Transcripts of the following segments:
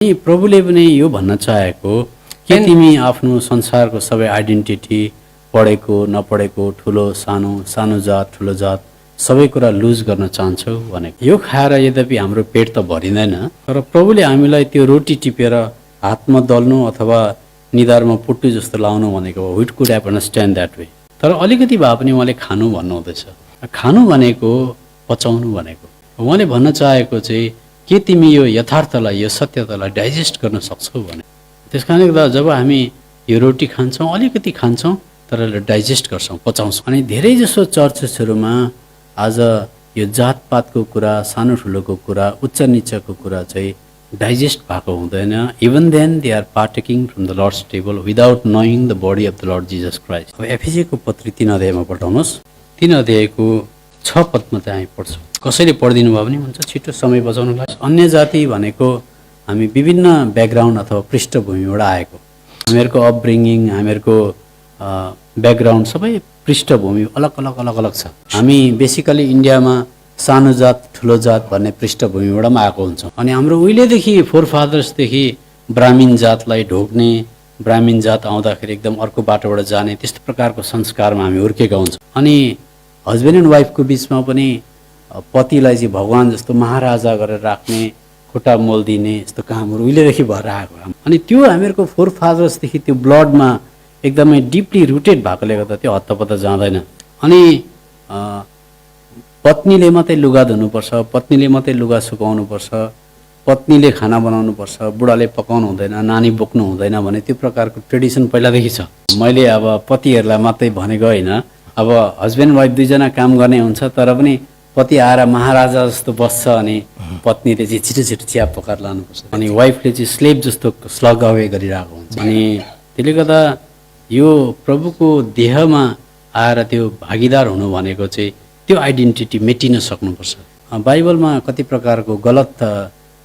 अनि प्रभुले पनि यो भन्न चाहेको के तिमी आफ्नो संसारको सबै आइडेन्टिटी पढेको नपढेको ठुलो सानो जात ठुलो जात सबै कुरा लुज गर्न चाहन्छौ भनेको। यो खाएर यद्यपि हाम्रो पेट त भरिँदैन, तर प्रभुले हामीलाई त्यो रोटी टिपेर हातमा दल्नु अथवा निधारमा पुट्टु जस्तो लाउनु भनेको we could have understand that way. तर अलिकति भए पनि उहाँले खानु भन्नुहुँदैछ। खानु भनेको पचाउनु भनेको। उहाँले भन्न चाहेको चाहिँ के तिमी यो यथार्थलाई यो सत्यतालाई डाइजेस्ट गर्न सक्छौ भने। त्यस कारणले गर्दा जब हामी यो रोटी खान्छौँ अलिकति खान्छौँ तर डाइजेस्ट गर्छौँ पचाउँछौँ। अनि धेरै जसो चर्चेसहरूमा आज यो जातपातको कुरा सानो ठुलोको कुरा उच्च निचको कुरा चाहिँ डाइजेस्ट भएको हुँदैन। Even then they are partaking from the Lord's table without knowing the body of the Lord Jesus Christ. अब एफिसीको पत्री 3 अध्यायमा पठाउनुहोस्। 3 अध्यायको 6 पदमा चाहिँ हामी पढ्छौँ। कसैले पढिदिनु भयो भने हुन्छ, छिटो समय बचाउनुलाई। अन्य जाति भनेको हामी विभिन्न ब्याकग्राउन्ड अथवा पृष्ठभूमिबाट आएको, हामीहरूको अपब्रिङ्गिङ हामीहरूको ब्याकग्राउन्ड सबै पृष्ठभूमि अलग अलग अलग अलग छ। हामी बेसिकली इन्डियामा सानो जात ठुलो जात भन्ने पृष्ठभूमिबाट पनि आएको हुन्छौँ। अनि हाम्रो उहिलेदेखि फोरफादर्सदेखि ब्राह्मीण जातलाई ढोक्ने, ब्राह्मीण जात आउँदाखेरि एकदम अर्को बाटोबाट जाने त्यस्तो प्रकारको संस्कारमा हामी हुर्केका हुन्छौँ। अनि हस्बेन्ड एन्ड वाइफको बिचमा पनि पतिलाई चाहिँ भगवान जस्तो महाराजा गरेर राख्ने, खुट्टा मोल दिने यस्तो कामहरू उहिलेदेखि भएर आएको। अनि त्यो हामीहरूको फोरफादर्सदेखि त्यो ब्लडमा एकदमै डिपली रुटेड भएकोले गर्दा त्यो हत्तपत्त जाँदैन। अनि पत्नीले मात्रै लुगा धुनुपर्छ, पत्नीले मात्रै लुगा सुकाउनुपर्छ, पत्नीले खाना बनाउनुपर्छ, बुढाले पकाउनु हुँदैन, नानी बोक्नु हुँदैन भने त्यो प्रकारको ट्रेडिसन पहिलादेखि छ। मैले अब पतिहरूलाई मात्रै भनेको होइन, अब हस्बेन्ड वाइफ दुईजना काम गर्ने हुन्छ तर पनि पति आएर महाराजा जस्तो बस्छ अनि पत्नीले चाहिँ छिटो छिटो चिया पकाएर लानुपर्छ। अनि वाइफले चाहिँ स्लेभ जस्तो स्लग अवे गरिरहेको हुन्छ। अनि त्यसले गर्दा यो प्रभुको देहमा आएर त्यो भागीदार हुनु भनेको चाहिँ त्यो आइडेन्टिटी मेटिन सक्नुपर्छ। बाइबलमा कति प्रकारको गलत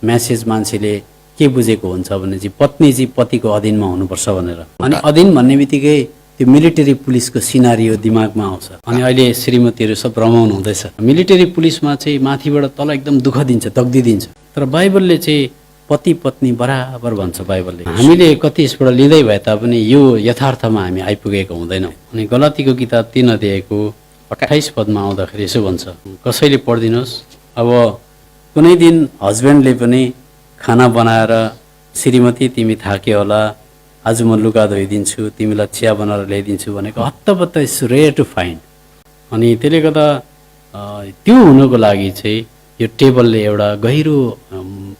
म्यासेज मान्छेले के बुझेको हुन्छ भने चाहिँ पत्नी चाहिँ पतिको अधीनमा हुनुपर्छ भनेर। अनि अधीन भन्ने बित्तिकै त्यो मिलिटरी पुलिसको सिनारियो दिमागमा आउँछ। अनि अहिले श्रीमतीहरू सब रमाउनु हुँदैछ। मिलिटरी पुलिसमा चाहिँ माथिबाट तल एकदम दुःख दिन्छ, तग्दी दिन्छ। तर बाइबलले चाहिँ पति पत्नी बराबर भन्छ बाइबलले। हामीले कति यसबाट लिँदै भए तापनि यो यथार्थमा हामी आइपुगेको हुँदैनौँ। अनि गलातीको किताब 3 अध्यायको 28 पदमा आउँदाखेरि यसो भन्छ, कसैले पढिदिनुहोस्। अब कुनै दिन हस्बेन्डले पनि खाना बनाएर श्रीमती तिमी थाक्यो होला, आज म लुगा धोइदिन्छु, तिमीलाई चिया बनाएर ल्याइदिन्छु भनेको हत्तपत्त इट्स रेयर टु फाइन्ड। अनि त्यसले गर्दा त्यो हुनको लागि चाहिँ यो टेबलले एउटा गहिरो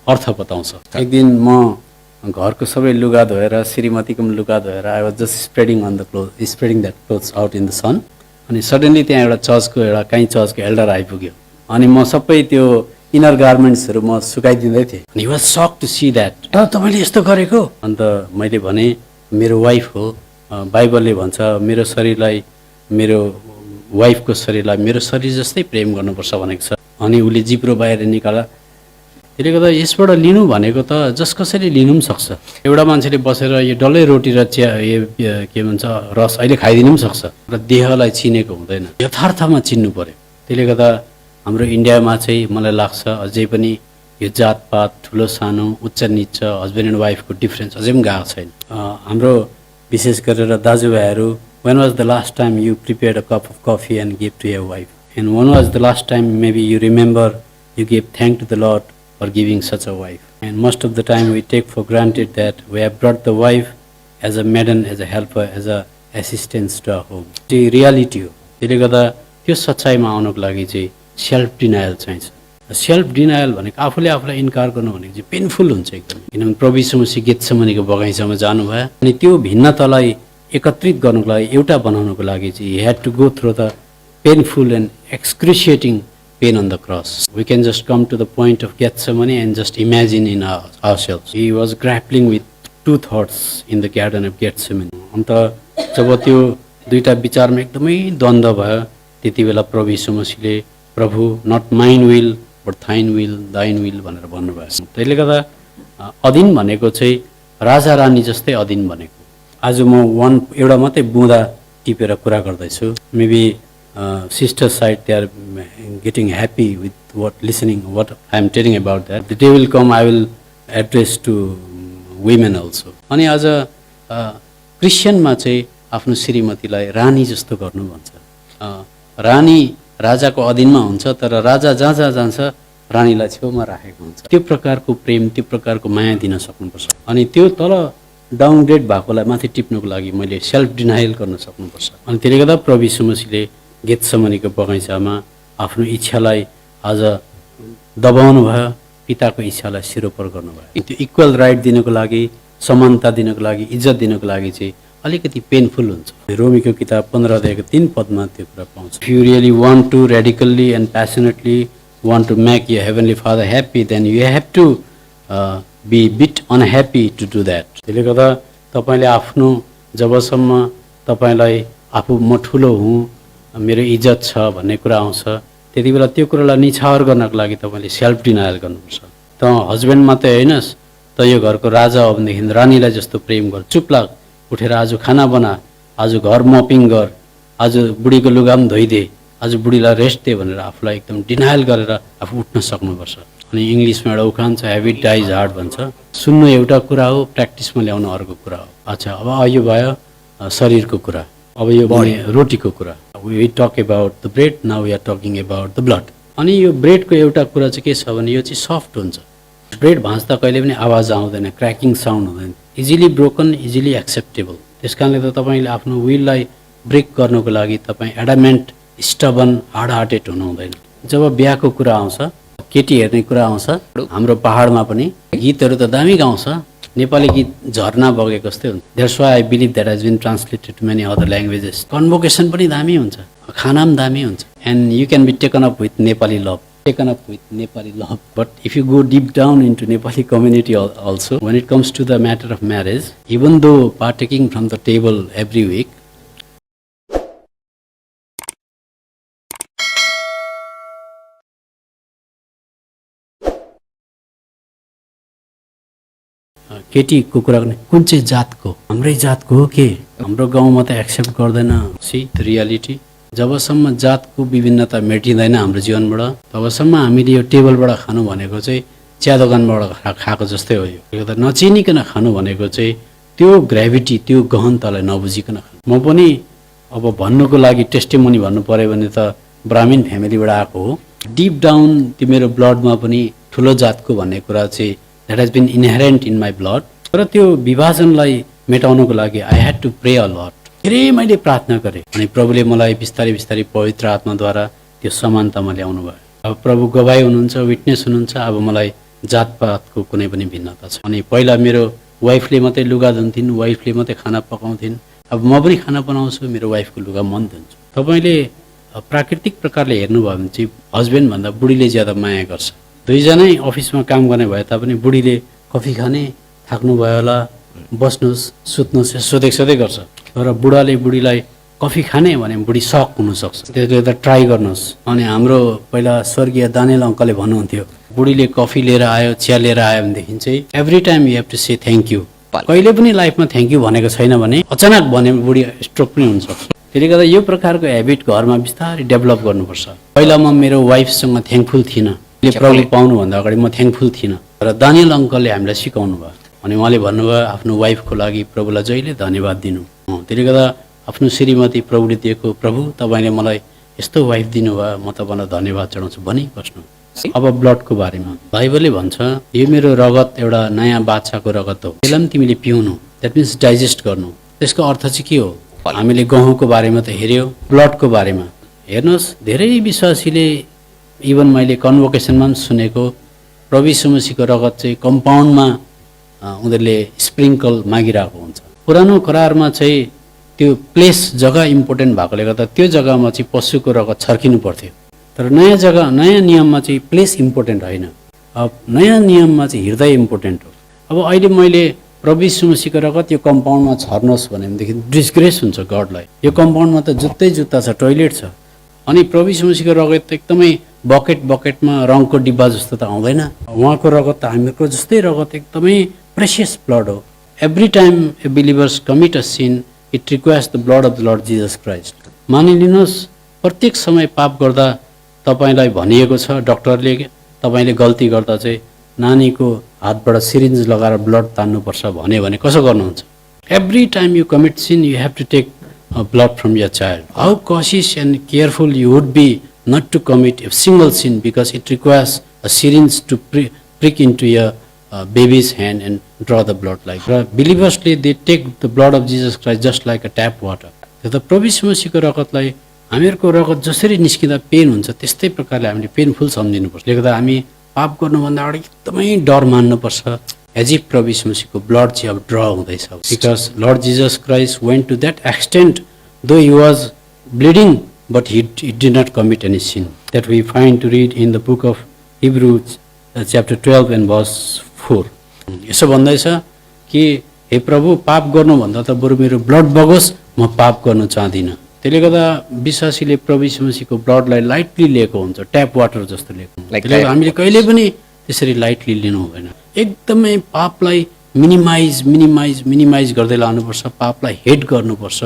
अर्थ बताउँछ। एक दिन म घरको सबै लुगा धोएर श्रीमतीको पनि लुगा धोएर I was just spreading that clothes out in the sun. अनि सडनली त्यहाँ एउटा काहीँ चर्चको एल्डर आइपुग्यो। अनि म सबै त्यो इनर गार्मेन्ट्सहरू म सुकाइदिँदै थिएँ। अनि वाज सक टु सी द्याट, तपाईँले यस्तो गरेको? अन्त मैले भने मेरो वाइफ हो, बाइबलले भन्छ मेरो शरीरलाई मेरो वाइफको शरीरलाई मेरो शरीर जस्तै प्रेम गर्नुपर्छ भनेको छ। अनि उसले जिब्रो बाहिर निकाला। त्यसले गर्दा यसबाट लिनु भनेको त जस कसैले लिनु पनि सक्छ। एउटा मान्छेले बसेर यो डल्लै रोटी र चिया के भन्छ रस अहिले खाइदिनु पनि सक्छ, र देहलाई चिनेको हुँदैन, यथार्थमा चिन्नु पर्यो। त्यसले गर्दा हाम्रो इन्डियामा चाहिँ मलाई लाग्छ अझै पनि यो जातपात ठुलो सानो उच्च निच हस्बेन्ड एन्ड वाइफको डिफ्रेन्स अझै पनि गएको छैन। हाम्रो विशेष गरेर दाजुभाइहरू, when was the last time you prepared a cup of coffee and gave to your wife? And when was the last time maybe you remember you gave thanks to the Lord for giving such a wife? And most of the time we take for granted that we have brought the wife as a maiden, as a helper, as a assistant to our home. त्यो reality हो। त्यसले गर्दा त्यो सच्चाइमा आउनको लागि चाहिँ self denial चाहिन्छ। Self denial भनेको आफूले आफूलाई इन्कार गर्नु भनेको चाहिँ पेनफुल हुन्छ एकदम। किनभने प्रभु यीशु मसीह गेत्सेमनीको बगैँचामा जानुभयो अनि त्यो भिन्नतालाई एकत्रित गर्नुको लागि एउटा बनाउनुको लागि चाहिँ he had to go through the painful and excruciating pain on the cross. We can just come to the point of Gethsemane and just imagine in ourselves. He was grappling with 2 thoughts in the garden of Gethsemane. अन्त जब त्यो दुईटा विचारमा एकदमै द्वन्द्व भयो त्यति बेला प्रभु यीशु मसीहले प्रभु not mine will but thine will thine will भनेर भन्नुभयो। त्यसले गर्दा अधीन भनेको चाहिँ राजा रानी जस्तै अधीन भनेको। आज म एउटा मात्रै बुँदा टिपेर कुरा गर्दैछु। Maybe sister side they are getting happy with listening what I am telling about that. The day will come I will address to women also. अनि अझ क्रिस्चियनमा चाहिँ आफ्नो श्रीमतीलाई रानी जस्तो गर्नु भन्छ। रानी राजाको अधीनमा हुन्छ, तर राजा जहाँ जहाँ जान्छ रानीलाई छेउमा राखेको हुन्छ। त्यो प्रकारको प्रेम, त्यो प्रकारको माया दिन सक्नुपर्छ। अनि त्यो तल डाउनग्रेड भएकोलाई माथि टिप्नुको लागि मैले सेल्फ डिनायल गर्न सक्नुपर्छ। अनि त्यसले गर्दा प्रभु यीशु मसीहले गेतसमनीको बगैँचामा आफ्नो इच्छालाई आज दबाउनु भयो, पिताको इच्छालाई सिरोपर गर्नुभयो। त्यो इक्वल राइट दिनको लागि, समानता दिनको लागि, इज्जत दिनको लागि चाहिँ अलिकति पेनफुल हुन्छ। रोमीको किताब 15 अध्यायको 3 पदमा त्यो कुरा पाउँछ। If you really want to radically and passionately want to make your heavenly father happy then you have to be bit unhappy to do that. त्यसले गर्दा तपाईँले आफ्नो जबसम्म तपाईँलाई आफू म ठुलो हुँ, मेरो इज्जत छ भन्ने कुरा आउँछ, त्यति बेला त्यो कुरालाई निछावर गर्नको लागि तपाईँले सेल्फ डिनायल गर्नुपर्छ। त हस्बेन्ड मात्रै होइनस्, त यो घरको राजा हो भनेदेखि रानीलाई जस्तो प्रेम गर। चुप लाग, उठेर आज खाना बना, आज घर मपिङ गर, आज बुढीको लुगा पनि धोइदे, आज बुढीलाई रेस्ट दे भनेर आफूलाई एकदम डिनायल गरेर आफू उठ्न सक्नुपर्छ। अनि इङ्ग्लिसमा एउटा उखान छ, ह्याबिट डाइज हार्ड भन्छ। सुन्नु एउटा कुरा हो, प्र्याक्टिसमा ल्याउनु अर्को कुरा हो। अच्छा, अब यो भयो शरीरको कुरा, अब यो रोटीको कुरा। We talk about the bread, now we are talking about the blood. अनि यो ब्रेडको एउटा कुरा चाहिँ के छ भने यो चाहिँ सफ्ट हुन्छ। ब्रेड भाँच्दा कहिले पनि आवाज आउँदैन, क्र्याकिङ साउन्ड हुँदैन, इजिली ब्रोकन, इजिली एक्सेप्टेबल। त्यस कारणले त तपाईँले आफ्नो विललाई ब्रेक गर्नको लागि तपाईँ एडामेन्ट, स्टबन, हार्ड हार्टेड हुनु हुँदैन। जब बिहाको कुरा आउँछ, केटी हेर्ने कुरा आउँछ, हाम्रो पहाडमा पनि गीतहरू त दामी गाउँछ, नेपाली गीत झर्ना बगेको जस्तै हुन्छ। That's why I believe that has been translated to many other languages. Convocation पनि दामी हुन्छ, खाना पनि दामी हुन्छ। And you can be taken up with Nepali love, taken up with Nepali love. But if you go deep down into Nepali community also, when it comes to the matter of marriage, even though partaking from the table every week, केटीको कुरा गर्ने कुन चाहिँ जातको, हाम्रै जातको हो के, हाम्रो गाउँमा त एक्सेप्ट गर्दैन। सी रियालिटी, जबसम्म जातको विभिन्नता मेटिँदैन हाम्रो जीवनबाट, तबसम्म हामीले यो टेबलबाट खानु भनेको चाहिँ चिया दोकानबाट खाएको जस्तै हो। यो त नचिनिकन खानु भनेको चाहिँ त्यो ग्रेभिटी, त्यो गहनतालाई नबुझिकन खानु। म पनि अब भन्नुको लागि टेस्टिमोनी भन्नु पऱ्यो भने त ब्राह्मीण फ्यामिलीबाट आएको हो। डिप डाउन त्यो मेरो ब्लडमा पनि ठुलो जातको भन्ने कुरा चाहिँ that has been inherent in my blood. तर त्यो विभाजनलाई मेटाउनको लागि I had to pray a lot. धेरै मैले प्रार्थना गरेँ अनि प्रभुले मलाई बिस्तारै बिस्तारै पवित्र आत्माद्वारा त्यो समानतामा ल्याउनु भयो। अब प्रभु गवाई हुनुहुन्छ, विटनेस हुनुहुन्छ। अब मलाई जातपातको कुनै पनि भिन्नता छ। अनि पहिला मेरो वाइफले मात्रै लुगा धुन्थिन्, वाइफले मात्रै खाना पकाउँथिन्। अब म पनि खाना बनाउँछु, मेरो वाइफको लुगा मन धुन्छु। तपाईँले प्राकृतिक प्रकारले हेर्नुभयो भने चाहिँ हस्बेन्डभन्दा बुढीले ज्यादा माया गर्छ। दुईजनै अफिसमा काम गर्ने भए तापनि बुढीले कफी खाने, थाक्नुभयो होला, बस्नुहोस्, सुत्नुहोस्, सोधै गर्छ। तर बुढाले बुढीलाई कफी खाने भने बुढी सक हुनसक्छ। त्यसले त ट्राई गर्नुहोस्। अनि हाम्रो पहिला स्वर्गीय दानियल अङ्कलले भन्नुहुन्थ्यो, बुढीले कफी लिएर आयो, चिया लिएर आयो भनेदेखि चाहिँ every time you have to say thank you. कहिले पनि लाइफमा थ्याङ्क यू भनेको छैन भने अचानक भने बुढी स्ट्रोक पनि हुनसक्छ। त्यसले गर्दा यो प्रकारको हेबिट घरमा बिस्तारै डेभलप गर्नुपर्छ। पहिला म मेरो वाइफसँग थ्याङ्कफुल थिइनँ, प्रभु पाउनुभन्दा अगाडि म थ्याङ्कफुल थिइनँ। तर दानियल अङ्कलले हामीलाई सिकाउनु भयो। अनि उहाँले भन्नुभयो आफ्नो वाइफको लागि प्रभुलाई जहिले धन्यवाद दिनु। त्यसले गर्दा आफ्नो श्रीमती प्रभुले दिएको, प्रभु तपाईँले मलाई यस्तो वाइफ दिनुभयो, म तपाईँलाई धन्यवाद चढाउँछु भनी बस्नु। अब ब्लडको बारेमा बाइबलले भन्छ यो मेरो रगत एउटा नयाँ बाछाको रगत हो, त्यसलाई पनि तिमीले पिउनु, द्याट मिन्स डाइजेस्ट गर्नु। त्यसको अर्थ चाहिँ के हो? हामीले गहुँको बारेमा त हेऱ्यौँ, ब्लडको बारेमा हेर्नुहोस्। धेरै विश्वासीले इभन मैले कन्भोकेसनमा पनि सुनेको प्रभु यीशु मसीहको रगत चाहिँ कम्पाउन्डमा उनीहरूले स्प्रिङ्कल मागिरहेको हुन्छ। पुरानो करारमा चाहिँ त्यो प्लेस जग्गा इम्पोर्टेन्ट भएकोले गर्दा त्यो जग्गामा चाहिँ पशुको रगत छर्किनु पर्थ्यो। तर नयाँ जग्गा, नयाँ नियममा चाहिँ प्लेस इम्पोर्टेन्ट होइन। अब नयाँ नियममा चाहिँ हृदय इम्पोर्टेन्ट हो। अब अहिले मैले प्रभु यीशु मसीहको रगत यो कम्पाउन्डमा छर्नुहोस् भनेदेखि डिस्ग्रेस हुन्छ गडलाई। यो कम्पाउन्डमा त जुत्तै जुत्ता छ, टोइलेट छ। अनि प्रभु यीशु मसीहको रगत त एकदमै बकेटमा रङको डिब्बा जस्तो त आउँदैन। उहाँको रगत त हामीहरूको जस्तै रगत एकदमै प्रेसियस ब्लड हो। Every time a believers commit a sin it requires the blood of the Lord Jesus Christ. मानिलिनुहोस् प्रत्येक समय पाप गर्दा तपाईँलाई भनिएको छ, डक्टरले तपाईँले गल्ती गर्दा चाहिँ नानीको हातबाट सिरिन्ज लगाएर ब्लड तान्नुपर्छ भन्यो भने कसो गर्नुहुन्छ? Every time you commit sin you have to take blood from your child. How cautious and careful you would be not to commit a single sin because it requires a syringe to prick into your baby's hand and draw the blood like that. Believers, they take the blood of Jesus Christ just like a tap water. The प्रभु यीशु मसीहको रगतलाई हामीहरूको रगत जसरी निस्किँदा pain हुन्छ त्यस्तै प्रकारले हामीले पेनफुल सम्झिनुपर्छ। त्यसले गर्दा हामी पाप गर्नुभन्दा अगाडि एकदमै डर मान्नुपर्छ। एज इफ प्रभु यीशु मसीहको ब्लड चाहिँ अब ड्र हुँदैछ। Because Lord Jesus Christ went to that extent though he was bleeding but he did not commit any sin. That we find to read in the book of Hebrews chapter 12 and verse 4. यसो भन्दैछ कि हे प्रभु पाप गर्नुभन्दा त बरु मेरो ब्लड बगोस्, म पाप गर्न चाहदिनँ। त्यसले गर्दा विश्वासीले प्रभु यीशु मसीहको ब्लडलाई लाइटली लिएको हुन्छ, ट्याप वाटर जस्तो लिएको हुन्छ। त्यसले गर्दा हामीले कहिले पनि त्यसरी लाइटली लिनु हुँदैन। एकदमै पापलाई मिनिमाइज गर्दै लानुपर्छ, पापलाई हेट गर्नुपर्छ।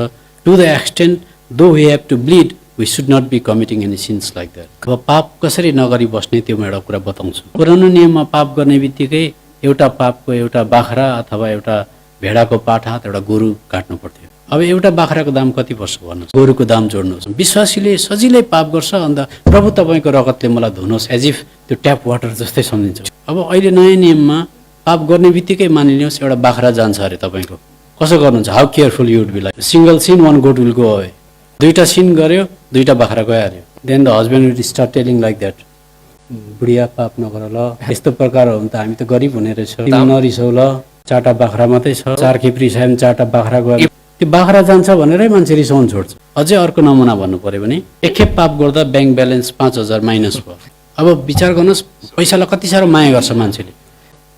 To the extent though we have to bleed we should not be committing any sins like that. अब पाप कसरी नगरी बस्ने त्यो म एउटा कुरा बताउँछु। पुरानो नियममा पाप गर्ने बित्तिकै एउटा पापको एउटा बाख्रा अथवा एउटा भेडाको पाठा एउटा गोरु काट्नु पर्थ्यो। अब एउटा बाख्राको दाम कति पर्छ भन्नुहोस्, गोरुको दाम जोड्नुहोस्। विश्वासीले सजिलै पाप गर्छ, अन्त प्रभु तपाईँको रगतले मलाई धुनुहोस्, एज इफ त्यो ट्याप वाटर जस्तै सम्झिन्छ। अब अहिले नयाँ नियममा पाप गर्ने बित्तिकै मानिलिनुहोस् एउटा बाख्रा जान्छ अरे तपाईँको, कसो गर्नुहुन्छ? How careful you would be like. Single sin one goat will go away. दुईटा सिन गर्यो, दुईटा बाख्रा गइहाल्यो। Then the husband will start telling like that, बुढिया पाप नगर ल, यस्तो प्रकार हो भने त हामी त गरिब हुने रहेछ, नरिसौ ल, चारवटा बाख्रा मात्रै छ, 4 खेप रिसायो भने 4वटा बाख्रा गयो। त्यो बाख्रा जान्छ भनेरै मान्छे रिसाउन छोड्छ। अझै अर्को नमुना भन्नु पर्यो भने एक खेप पाप गर्दा ब्याङ्क ब्यालेन्स 5000 माइनस भयो। अब विचार गर्नुहोस्, पैसालाई कति साह्रो माया गर्छ मान्छेले।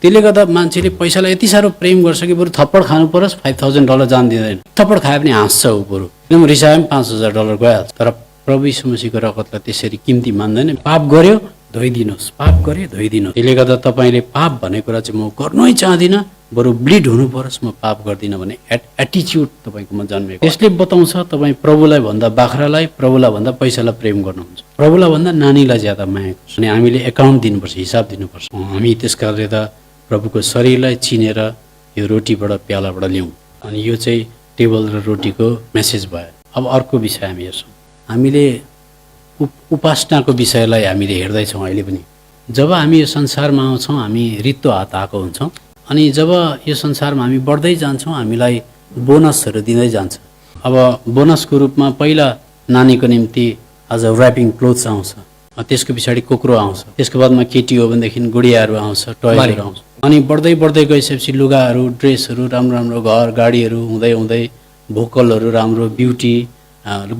त्यसले गर्दा मान्छेले पैसालाई यति साह्रो प्रेम गर्छ कि बरु थप्पड खानु परोस् $5000 जान दिँदैन। थप्पड खायो भने हाँस्छ ऊ, बरु एकदम रिसायो भने $5000 गइहाल्छ। तर प्रभु यीशु मसीहको रगतलाई त्यसरी किम्ती मान्दैन। पाप गर्यो धोइदिनुहोस्, पाप गर्यो धोइदिनुहोस्। त्यसले गर्दा तपाईँले पाप भन्ने कुरा चाहिँ म गर्नै चाहदिनँ, बरु ब्लिड हुनु परोस्, म पाप गर्दिनँ भन्ने एटिच्युड तपाईँकोमा जन्मेको। यसले बताउँछ तपाईँ प्रभुलाई भन्दा बाख्रालाई, प्रभुलाई भन्दा पैसालाई प्रेम गर्नुहुन्छ, प्रभुलाई भन्दा नानीलाई ज्यादा माया गर्छ। अनि हामीले एकाउन्ट दिनुपर्छ, हिसाब दिनुपर्छ। हामी त्यस कारणले त प्रभुको शरीरलाई चिनेर यो रोटीबाट प्यालाबाट ल्याउँ। अनि यो चाहिँ टेबल र रोटीको मेसेज भयो। अब अर्को विषय हामी हेर्छौँ। हामीले उपासनाको विषयलाई हामीले हेर्दैछौँ अहिले पनि। जब हामी यो संसारमा आउँछौँ हामी रित्तो हात आएको हुन्छौँ, अनि जब यो संसारमा हामी बढ्दै जान्छौँ हामीलाई बोनसहरू दिँदै जान्छ। अब बोनसको रूपमा पहिला नानीको निम्ति आज ऱ्यापिङ क्लोथ्स आउँछ, त्यसको पछाडि कुकुरो आउँछ, त्यसको बादमा केटी हो भनेदेखि गुडियाहरू आउँछ, टोयहरू आउँछ। अनि बढ्दै गइसकेपछि लुगाहरू, ड्रेसहरू, राम्रो घर गाडीहरू हुँदै हुँदै भोकलहरू राम्रो, ब्युटी,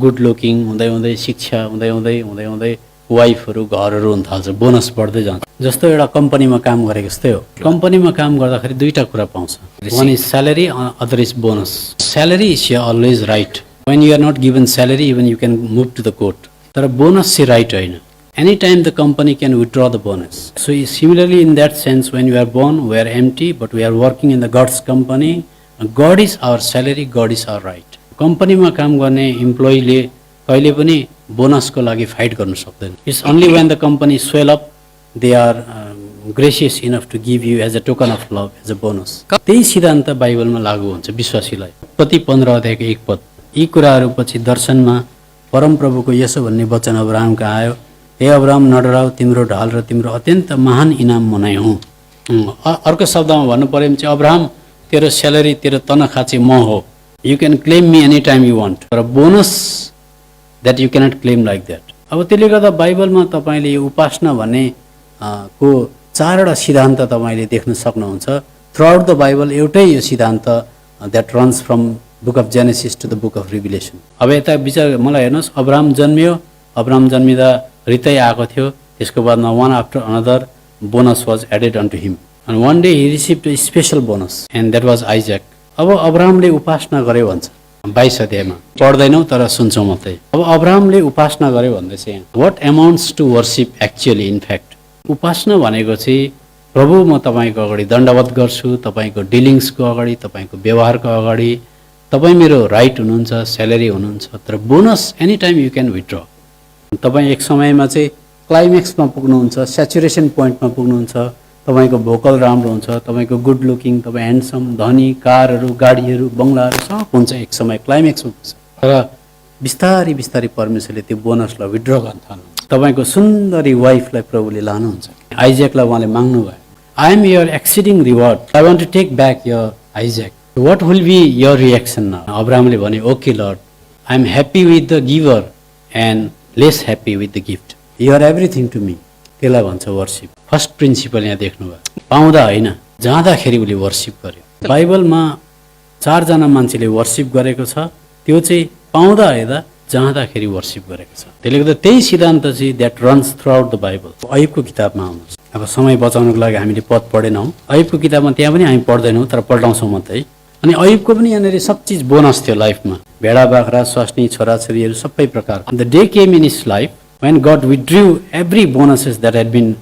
गुड लुकिङ हुँदै शिक्षा हुँदै वाइफहरू, घरहरू हुन थाल्छ। बोनस बढ्दै जान्छ। जस्तो एउटा कम्पनीमा काम गरेको जस्तै हो। कम्पनीमा काम गर्दाखेरि दुईटा कुरा पाउँछ, one is salary, other is bonus. Salary is always right. When you are not given salary even you can move to the court. तर बोनस चाहिँ राइट होइन। Any time the company can withdraw the bonus. So similarly in that sense when you are born we are empty but we are working in the God's company. God is our salary, God is our right. कम्पनीमा काम गर्ने इम्प्लोइले कहिले पनि बोनसको लागि fight गर्न सक्दैन। It's only when the company swell up they are gracious enough to give you as a token of love, as a bonus. त्यही सिद्धान्त बाइबलमा लागू हुन्छ विश्वासीलाई। उत्पत्ति 15 अध्यायको 1 पद। यी कुराहरू पछि दर्शनमा परमप्रभुको यसो भन्ने वचन अब्राहमका आयो, हे अब्राहम नडराऊ, तिम्रो ढाल र तिम्रो अत्यन्त महान इनाम मनाइ हुँ। अर्को शब्दमा भन्नु पर्यो भने चाहिँ अब्राहम तेरो स्यालेरी, तेरो तनखा चाहिँ म हो। You can claim me any time you want, तर bonus that you cannot claim like that. अब त्यसले गर्दा बाइबलमा तपाईँले यो उपासना भन्ने को 4वटा सिद्धान्त तपाईँले देख्न सक्नुहुन्छ। थ्रु आउट द बाइबल एउटै यो सिद्धान्त that runs from book of Genesis to the book of Revelation. अब यता विचार मलाई हेर्नुहोस्, अब्राहम जन्मियो, अब्राहम जन्मिँदा रितै आएको थियो, त्यसको बादमा one after another bonus was added on to him and one day he received a special bonus and that was Isaac. अब अब्राहमले उपासना गर्यो भन्छ 22 अध्यायमा, पढ्दैनौँ तर सुन्छौँ मात्रै। अब अब्राहमले उपासना गर्यो भन्दैछ यहाँ। What amounts to worship actually in fact. उपासना भनेको चाहिँ प्रभु म तपाईँको अगाडि दण्डवत गर्छु, तपाईँको डिलिङ्सको अगाडि, तपाईँको व्यवहारको अगाडि, तपाईँ मेरो राइट हुनुहुन्छ, स्यालेरी हुनुहुन्छ, तर bonus any time you can withdraw. तपाईँ एक समयमा चाहिँ क्लाइमेक्समा पुग्नुहुन्छ, सेचुरेसन पोइन्टमा पुग्नुहुन्छ, तपाईँको भोकल राम्रो हुन्छ, तपाईँको गुड लुकिङ, तपाईँ ह्यान्डसम, धनी, कारहरू, गाडीहरू, बङ्गलाहरू सब हुन्छ, एक समय क्लाइमेक्स हुन्छ। तर बिस्तारै बिस्तारै परमेश्वरले त्यो बोनसलाई विथड्र गर्न थाल्नुहुन्छ। तपाईँको सुन्दरी वाइफलाई प्रभुले लानुहुन्छ। आइज्याकलाई उहाँले माग्नुभयो, I am your exceeding reward, I want to take back your Isaac, what will be your reaction now? अब्राहमले भने, okay lord, I am happy with the giver and less happy with the gift, you are everything to me. त्यसलाई भन्छ worship. First principal यहाँ देख्नुभयो, पाउँदा होइन, जाँदाखेरि उसले वर्सिप गर्यो। बाइबलमा 4 जना मान्छेले वर्सिप गरेको छ, त्यो चाहिँ पाउँदा हेर्दा जाँदाखेरि वर्सिप गरेको छ। त्यसले गर्दा त्यही सिद्धान्त चाहिँ that runs throughout the Bible. अयुबको किताबमा आउनुहोस्। अब समय बचाउनको लागि हामीले पद पढेनौँ, अयुबको किताबमा त्यहाँ पनि हामी पढ्दैनौँ, तर पल्टाउँछौँ मात्रै। अनि अयुबको पनि यहाँनिर सब चिज बोनस थियो लाइफमा, भेडा बाख्रा, स्वास्नी, छोराछोरीहरू सबै प्रकार। The day came in his life when God withdrew every bonuses that had been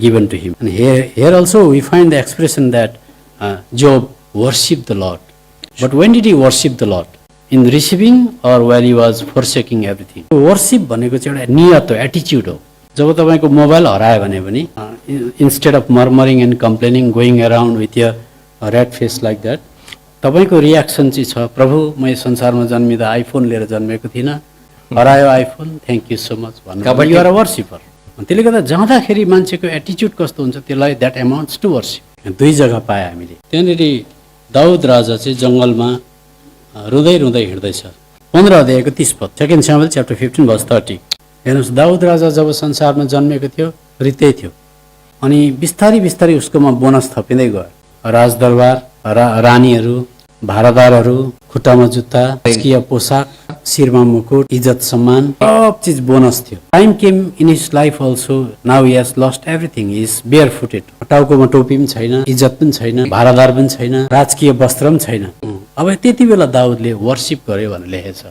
given to him. And here also we find the expression that Job worshipped the Lord. But when did he worship the Lord? In receiving or while he was forsaking everything? Worship भनेको चाहिँ एउटा नियत हो, attitude हो। जब तपाईँको mobile हरायो भने पनि instead of murmuring and complaining, going around with your red face like that, तपाईँको रियाक्सन चाहिँ छ, प्रभु म यस संसारमा जन्मिँदा आइफोन लिएर जन्मेको थिइनँ, हरायो iPhone, thank you so much भन्नु, यु आर अ वर्सिपर। त्यसले गर्दा जाँदाखेरि मान्छेको एटिट्युड कस्तो हुन्छ, त्यसलाई द्याट एमाउन्ट्स टु वर्सिप। 2 जग्गा पाए हामीले। त्यहाँनिर दाउद राजा चाहिँ जङ्गलमा रुँदै रुँदै हिँड्दैछ। 15 अध्यायको 30 पद, 2 स्यामुएल च्याप्टर 15 भर्स 30। हेर्नुहोस्, दाउद राजा जब संसारमा जन्मेको थियो रित्तै थियो, अनि बिस्तारै बिस्तारै उसकोमा बोनस थपिँदै गयो। राजदरबार, रानीहरू, भारदारहरू, खुट्टामा जुत्ता, राजकीय पोसाक, शिरमा मुकुट, इज्जत सम्मान, सब चिज बोनस थियो। Time came in his life also, now he has lost everything, he is bare footed. टाउकोमा टोपी पनि छैन, इज्जत पनि छैन, भारदार पनि छैन, राजकीय वस्त्र पनि छैन। अब त्यति बेला दाउदले वर्सिप गर्यो भनेर लेखेको छ।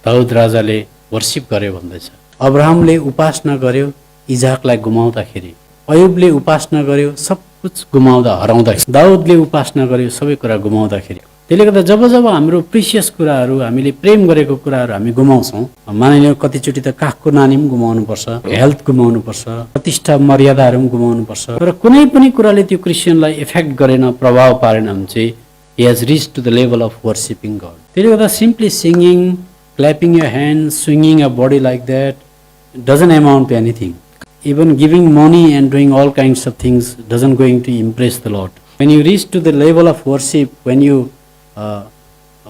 दाउद राजाले वर्सिप गर्यो भन्दैछ। अब्राहमले उपासना गर्यो इजाकलाई गुमाउँदाखेरि, अयुबले उपासना गर्यो सब कुछ गुमाउँदा हराउँदाखेरि, दाउदले उपासना गर्यो सबै कुरा गुमाउँदाखेरि। त्यसले गर्दा जब जब हाम्रो प्रिसियस कुराहरू, हामीले प्रेम गरेको कुराहरू हामी गुमाउँछौँ, मानिलियो कतिचोटि त काखको नानी पनि गुमाउनुपर्छ, हेल्थ गुमाउनुपर्छ, प्रतिष्ठा मर्यादाहरू पनि गुमाउनुपर्छ, तर कुनै पनि कुराले त्यो क्रिस्चियनलाई इफेक्ट गरेन, प्रभाव पारेन भने चाहिँ he has reached to the level of worshiping God. त्यसले गर्दा simply singing, clapping your hands, swinging a body like that doesn't amount to anything. Even giving money and doing all kinds of things doesn't going to impress the Lord. When you reach to the level of worship, when you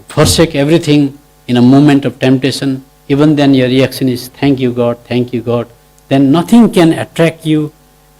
forsake everything in a moment of temptation, even then your reaction is thank you God, then nothing can attract you,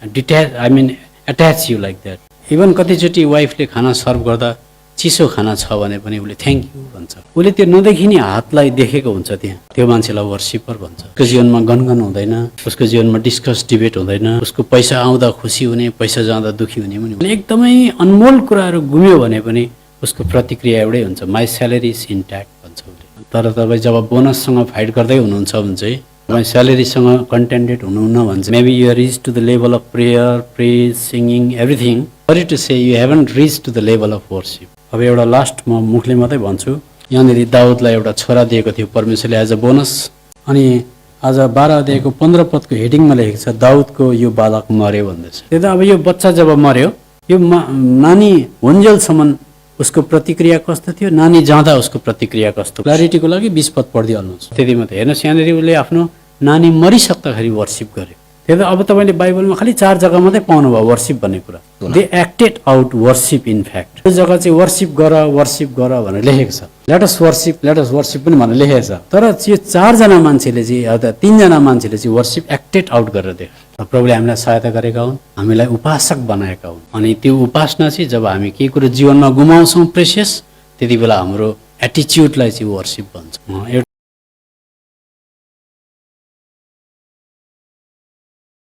attach you like that. Even कतिचोटि वाइफले खाना serve गर्दा चिसो खाना छ भने पनि उसले thank you भन्छ। उसले त्यो नदेखिने हातलाई देखेको हुन्छ त्यहाँ, त्यो मान्छेलाई वर्सिपर भन्छ। उसको जीवनमा गनगन हुँदैन, उसको जीवनमा डिस्कस डिबेट हुँदैन, उसको पैसा आउँदा खुसी हुने, पैसा जाँदा दुखी हुने पनि। एकदमै अनमोल कुराहरू गुम्यो भने पनि उसको प्रतिक्रिया एउटै हुन्छ, माई स्यालेरी इज इन्ट्याक्ट भन्छ उसले। तर तपाईँ जब बोनससँग फाइट गर्दै हुनुहुन्छ भने चाहिँ तपाईँ स्यालेरीसँग कन्टेन्टेड हुनुहुन्न भन्छ। Maybe you are reach to the level of prayer, praise, singing, everything, sorry to say you haven't reach to the level of worship. अब एउटा लास्ट म मुखले मात्रै भन्छु, यहाँनिर दाउदलाई एउटा छोरा दिएको थियो परमेश्वरले एज अ बोनस, अनि आज 12 अध्यायको 15 पदको हेडिङमा लेखेको छ दाउदको यो बालक मर्यो भन्दैछ। त्यो त अब यो बच्चा जब मर्यो, यो नानी हुन्जेलसम्म उसको प्रतिक्रिया कस्तो थियो, नानी जाँदा उसको प्रतिक्रिया कस्तो, क्ल्यारिटीको लागि 20 पद पढिदिइहाल्नुहोस्। त्यति मात्रै हेर्नुहोस्, यहाँनिर उसले आफ्नो नानी मरिसक्दाखेरि वर्सिप गर्यो। त्यो अब तपाईँले बाइबलमा खालि 4 जग्गा मात्रै पाउनुभयो वर्सिप भन्ने कुरा। They acted out worship in fact. त्यो जग्गा चाहिँ वर्सिप गर भनेर लेखेको छ। लेट अस वर्सिप पनि भनेर लेखेको छ। तर यो 4 जना मान्छेले चाहिँ, अथवा 3 जना मान्छेले चाहिँ वर्सिप एक्टेड आउट गरेर देखायो। प्रभुले हामीलाई सहायता गरेका हुन्, हामीलाई उपासक बनाएका हुन्। अनि त्यो उपासना चाहिँ जब हामी केही कुरो जीवनमा गुमाउँछौँ प्रेसियस, त्यति बेला हाम्रो एटिच्युडलाई चाहिँ वर्सिप भन्छ।